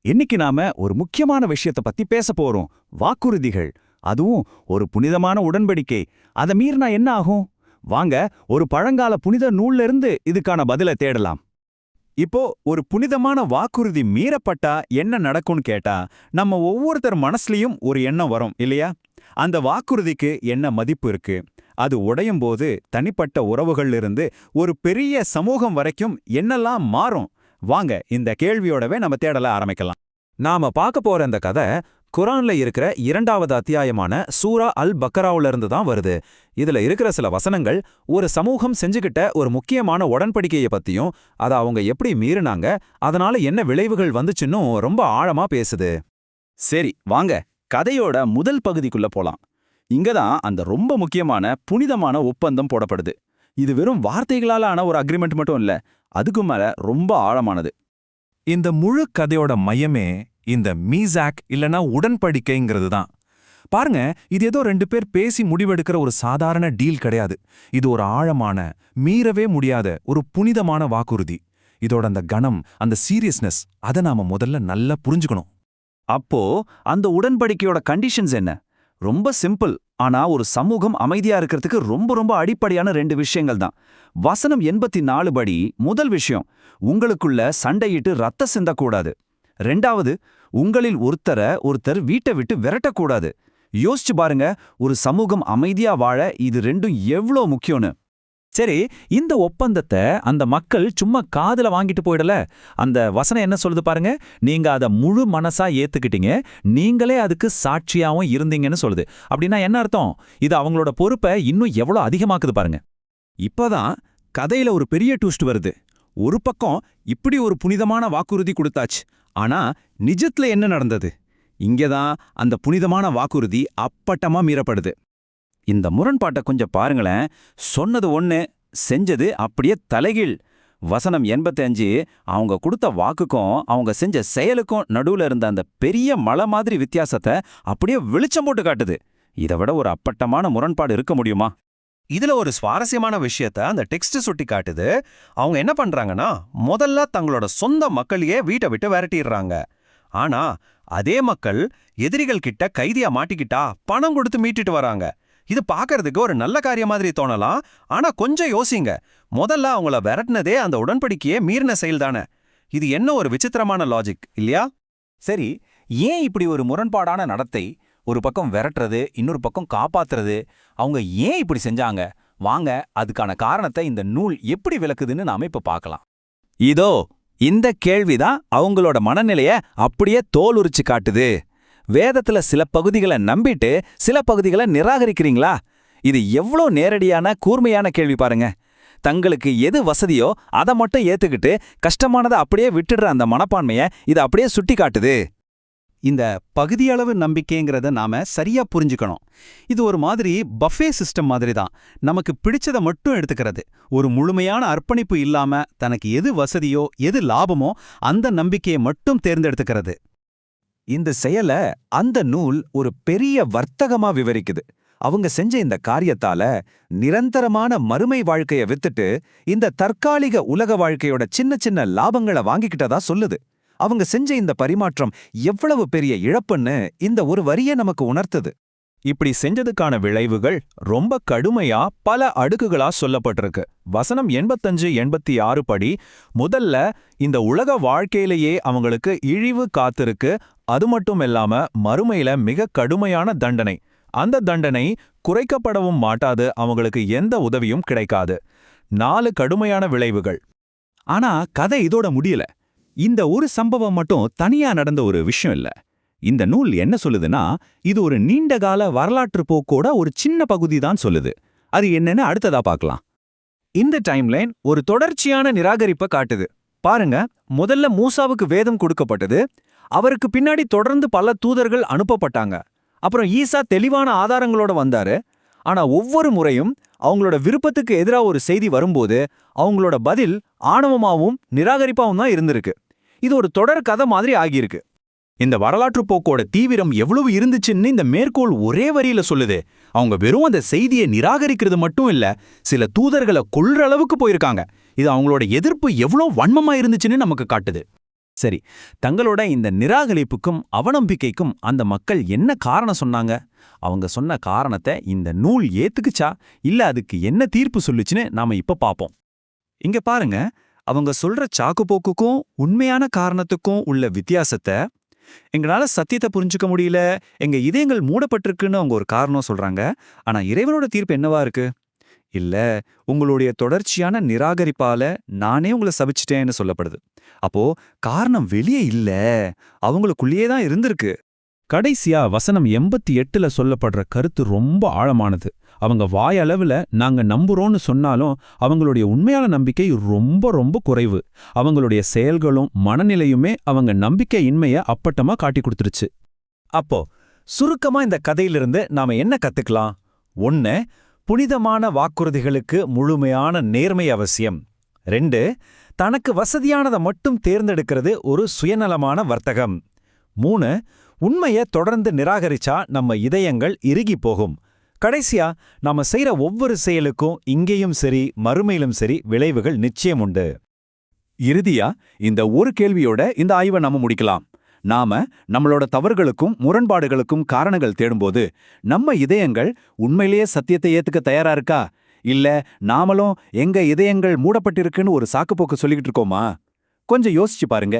இன்னைக்கு நாம ஒரு முக்கியமான விஷயத்த பத்தி பேச போறோம். வாக்குறுதிகள். அதுவும் ஒரு புனிதமான உடன்படிக்கை. அதை மீறினா என்ன ஆகும்? வாங்க ஒரு பழங்கால புனித நூல்ல இருந்து இதுக்கான பதிலை தேடலாம். இப்போ ஒரு புனிதமான வாக்குறுதி மீறப்பட்டா என்ன நடக்கும்னு கேட்டா, நம்ம ஒவ்வொருத்தர் மனசுலயும் ஒரு எண்ணம் வரும் இல்லையா? அந்த வாக்குறுதிக்கு என்ன மதிப்பு இருக்கு? அது உடையும் போது தனிப்பட்ட உறவுகள்ல இருந்து ஒரு பெரிய சமூகம் வரைக்கும் என்னெல்லாம் மாறும்? வாங்க இந்த கேள்வியோடவே நம்ம தேடல ஆரம்பிக்கலாம். நாம பார்க்க போற இந்த கதை குரான்ல இருக்கிற 2வது அத்தியாயமான சூரா அல் பக்கராவுல இருந்து தான் வருது. இதுல இருக்கிற சில வசனங்கள் ஒரு சமூகம் செஞ்சுக்கிட்ட ஒரு முக்கியமான உடன்படிக்கையை பத்தியும், அதை அவங்க எப்படி மீறினாங்க, அதனால என்ன விளைவுகள் வந்துச்சுன்னும் ரொம்ப ஆழமா பேசுது. சரி வாங்க கதையோட முதல் பகுதிக்குள்ள போலாம். இங்கதான் அந்த ரொம்ப முக்கியமான புனிதமான ஒப்பந்தம் போடப்படுது. இது வெறும் வார்த்தைகளால ஆன ஒரு அக்ரிமெண்ட் மட்டும் இல்ல, அதுக்கு மேல ரொம்ப ஆழமானது. இந்த முழு கதையோட மையமே இந்த மீசாக் இல்லனா உடன்படிக்கைங்கிறது தான். பாருங்க, இது ஏதோ 2 பேர் பேசி முடிவெடுக்கிற ஒரு சாதாரண டீல் கிடையாது. இது ஒரு ஆழமான, மீறவே முடியாத ஒரு புனிதமான வாக்குறுதி. இதோட அந்த கணம், அந்த சீரியஸ்னஸ், அதை நாம முதல்ல நல்லா புரிஞ்சுக்கணும். அப்போ அந்த உடன்படிக்கையோட கண்டிஷன்ஸ் என்ன? ரொம்ப சிம்பிள். ஆனா ஒரு சமூகம் அமைதியா இருக்கிறதுக்கு ரொம்ப ரொம்ப அடிப்படையான 2 விஷயங்கள் தான். வசனம் 84 படி முதல் விஷயம், உங்களுக்குள்ள சண்டையிட்டு ரத்த சிந்தக்கூடாது. 2வது, உங்களில் ஒருத்தர் வீட்டை விட்டு விரட்டக்கூடாது. யோசிச்சு பாருங்க, ஒரு சமூகம் அமைதியா வாழ இது 2ம் எவ்வளோ முக்கியம்னு. சரி, இந்த ஒப்பந்தத்தை அந்த மக்கள் சும்மா காதுல வாங்கிட்டு போயிடல. அந்த வசனம் என்ன சொல்லுது பாருங்க, நீங்க அதை முழு மனசா ஏத்துக்கிட்டீங்க, நீங்களே அதுக்கு சாட்சியாவும் இருந்தீங்கன்னு சொல்லுது. அப்படின்னா என்ன அர்த்தம்? இது அவங்களோட பொறுப்பை இன்னும் எவ்வளோ அதிகமாக்குது பாருங்க. இப்பதான் கதையில ஒரு பெரிய ட்விஸ்ட் வருது. ஒரு பக்கம் இப்படி ஒரு புனிதமான வாக்குறுதி கொடுத்தாச்சு, ஆனா நிஜத்துல என்ன நடந்தது? இங்கதான் அந்த புனிதமான வாக்குறுதி அப்பட்டமா மீறப்படுது. இந்த முரண்பாட்டை கொஞ்சம் பாருங்களேன். சொன்னது ஒண்ணு, செஞ்சது அப்படியே தலைகீழ். வசனம் 85 அவங்க கொடுத்த வாக்குக்கும் அவங்க செஞ்ச செயலுக்கும் நடுவுல இருந்த அந்த பெரிய மலை மாதிரி வித்தியாசத்தை அப்படியே வெளிச்சம் போட்டு காட்டுது. இதை விட ஒரு அப்பட்டமான முரண்பாடு இருக்க முடியுமா? இதுல ஒரு சுவாரஸ்யமான விஷயத்த அந்த டெக்ஸ்ட் சுட்டி காட்டுது. அவங்க என்ன பண்றாங்கன்னா, முதல்ல தங்களோட சொந்த மக்களையே வீட்டை விட்டு விரட்டிடுறாங்க. ஆனா அதே மக்கள் எதிரிகள் கிட்ட கைதியா மாட்டிக்கிட்டா பணம் கொடுத்து மீட்டுட்டு வராங்க. இது பார்க்கறதுக்கு ஒரு நல்ல காரியம் மாதிரி தோணலாம். ஆனா கொஞ்சம் யோசிங்க, முதல்ல அவங்கள விரட்டினதே அந்த உடன்படிக்கையே மீறின செயல் தானே. இது என்ன ஒரு விசித்திரமான லாஜிக் இல்லையா? சரி, ஏன் இப்படி ஒரு முரண்பாடான நடத்தை? ஒரு பக்கம் விரட்டுறது, இன்னொரு பக்கம் காப்பாத்துறது. அவங்க ஏன் இப்படி செஞ்சாங்க? வாங்க அதுக்கான காரணத்தை இந்த நூல் எப்படி விளக்குதுன்னு நாம இப்ப பார்க்கலாம். இதோ இந்த கேள்விதான் அவங்களோட மனநிலைய அப்படியே தோல் உரிச்சு காட்டுது. வேதத்துல சில பகுதிகளை நம்பிட்டு சில பகுதிகளை நிராகரிக்கிறீங்களா? இது எவ்வளோ நேரடியான கூர்மையான கேள்வி பாருங்க. தங்களுக்கு எது வசதியோ அதை மட்டும் ஏத்துக்கிட்டு கஷ்டமானதை அப்படியே விட்டுடுற அந்த மனப்பான்மைய இது அப்படியே சுட்டி காட்டுது. இந்த பகுதியளவு நம்பிக்கைங்கிறத நாம சரியா புரிஞ்சுக்கணும். இது ஒரு மாதிரி பஃபே சிஸ்டம் மாதிரி தான். நமக்கு பிடிச்சதை மட்டும் எடுத்துக்கிறது. ஒரு முழுமையான அர்ப்பணிப்பு இல்லாம தனக்கு எது வசதியோ எது லாபமோ அந்த நம்பிக்கையை மட்டும் தேர்ந்தெடுத்துக்கிறது. இந்த செயலை அந்த நூல் ஒரு பெரிய வர்த்தகமா விவரிக்குது. அவங்க செஞ்ச இந்த காரியத்தால நிரந்தரமான மறுமை வாழ்க்கைய வித்துட்டு இந்த தற்காலிக உலக வாழ்க்கையோட சின்ன சின்ன லாபங்களை வாங்கிக்கிட்டதா சொல்லுது. அவங்க செஞ்ச இந்த பரிமாற்றம் எவ்வளவு பெரிய இழப்புன்னு இந்த ஒரு வரியை நமக்கு உணர்த்துது. இப்படி செஞ்சதுக்கான விளைவுகள் ரொம்ப கடுமையா பல அடுக்குகளா சொல்லப்பட்டிருக்கு. வசனம் 85-86 படி முதல்ல இந்த உலக வாழ்க்கையிலேயே அவங்களுக்கு இழிவு காத்திருக்கு. அது மட்டும் இல்லாம மறுமையில மிக கடுமையான தண்டனை. அந்த தண்டனை குறைக்கப்படவும் மாட்டாது, அவங்களுக்கு எந்த உதவியும் கிடைக்காது. 4 கடுமையான விளைவுகள். ஆனா கதை இதோட முடியல. இந்த ஒரு சம்பவம் மட்டும் தனியா நடந்த ஒரு விஷயம் இல்ல. இந்த நூல் என்ன சொல்லுதுன்னா, இது ஒரு நீண்டகால வரலாற்று போக்கோட ஒரு சின்ன பகுதி தான் சொல்லுது. அது என்னன்னு அடுத்ததா பார்க்கலாம். இந்த டைம்லைன் ஒரு தொடர்ச்சியான நிராகரிப்பை காட்டுது. பாருங்க, முதல்ல மூசாவுக்கு வேதம் கொடுக்கப்பட்டது. அவருக்கு பின்னாடி தொடர்ந்து பல தூதர்கள் அனுப்பப்பட்டாங்க. அப்புறம் ஈசா தெளிவான ஆதாரங்களோட வந்தாரு. ஆனா ஒவ்வொரு முறையும் அவங்களோட விருப்பத்துக்கு எதிராக ஒரு செய்தி வரும்போது அவங்களோட பதில் ஆணவமாவும் நிராகரிப்பாவும் தான் இருந்திருக்கு. இது ஒரு தொடர் கதை மாதிரி ஆகியிருக்கு. இந்த வரலாற்று போக்கோட தீவிரம் எவ்வளவு இருந்துச்சுன்னு இந்த மேற்கோள் ஒரே வரியில சொல்லுது. அவங்க வெறும் அந்த செய்தியை நிராகரிக்கிறது மட்டும் இல்ல, சில தூதர்களை கொல்ற அளவுக்கு போயிருக்காங்க. இது அவங்களோட எதிர்ப்பு எவ்வளவு வன்மமா இருந்துச்சுன்னு நமக்கு காட்டுது. சரி, தங்களோட இந்த நிராகரிப்புக்கும் அவநம்பிக்கைக்கும் அந்த மக்கள் என்ன காரணம் சொன்னாங்க? அவங்க சொன்ன காரணத்தை இந்த நூல் ஏத்துக்குச்சா இல்ல அதுக்கு என்ன தீர்ப்பு சொல்லுச்சுன்னு நாம இப்ப பாப்போம். இங்க பாருங்க, அவங்க சொல்ற சாக்குப்போக்குக்கும் உண்மையான காரணத்துக்கும் உள்ள வித்தியாசத்தை, எங்களால சத்தியத்தை புரிஞ்சுக்க முடியல, எங்க இதயங்கள் மூடப்பட்டிருக்குன்னு அவங்க ஒரு காரணம் சொல்றாங்க. ஆனா இறைவனோட தீர்ப்பு என்னவா இருக்கு? இல்ல, உங்களுடைய தொடர்ச்சியான நிராகரிப்பால நானே உங்களை சபிச்சிட்டேன்னு சொல்லப்படுது. அப்போ காரணம் வெளியே இல்ல, அவங்களுக்குள்ளேயே தான் இருந்திருக்கு. கடைசியா வசனம் 88ல சொல்லப்படுற கருத்து ரொம்ப ஆழமானது. அவங்க வாயளவுல நாங்க நம்புறோம்னு சொன்னாலும் அவங்களுடைய உண்மையான நம்பிக்கை ரொம்ப ரொம்ப குறைவு. அவங்களுடைய செயல்களும் மனநிலையுமே அவங்க நம்பிக்கையின்மைய அப்பட்டமா காட்டி கொடுத்துருச்சு. அப்போ சுருக்கமா இந்த கதையிலிருந்து நாம என்ன கத்துக்கலாம்? 1, புனிதமான வாக்குறுதிகளுக்கு முழுமையான நேர்மை அவசியம். 2, தனக்கு வசதியானதை மட்டும் தேர்ந்தெடுக்கிறது ஒரு சுயநலமான வர்த்தகம். 3, உண்மையை தொடர்ந்து நிராகரிச்சா நம்ம இதயங்கள் இறுகி போகும். கடைசியா, நாம செய்யற ஒவ்வொரு செயலுக்கும் இங்கேயும் சரி மறுமையிலும் சரி விளைவுகள் நிச்சயம் உண்டு. இறுதியா இந்த ஒரு கேள்வியோட இந்த ஆய்வை நாம முடிக்கலாம். நாம நம்மளோட தவறுகளுக்கும் முரண்பாடுகளுக்கும் காரணங்கள் தேடும்போது நம்ம இதயங்கள் உண்மையிலேயே சத்தியத்தை ஏத்துக்க தயாரா இருக்கா? இல்ல நாமளும் எங்க இதயங்கள் மூடப்பட்டிருக்குன்னு ஒரு சாக்குப்போக்கு சொல்லிக்கிட்டு இருக்கோமா? கொஞ்சம் யோசிச்சு பாருங்க.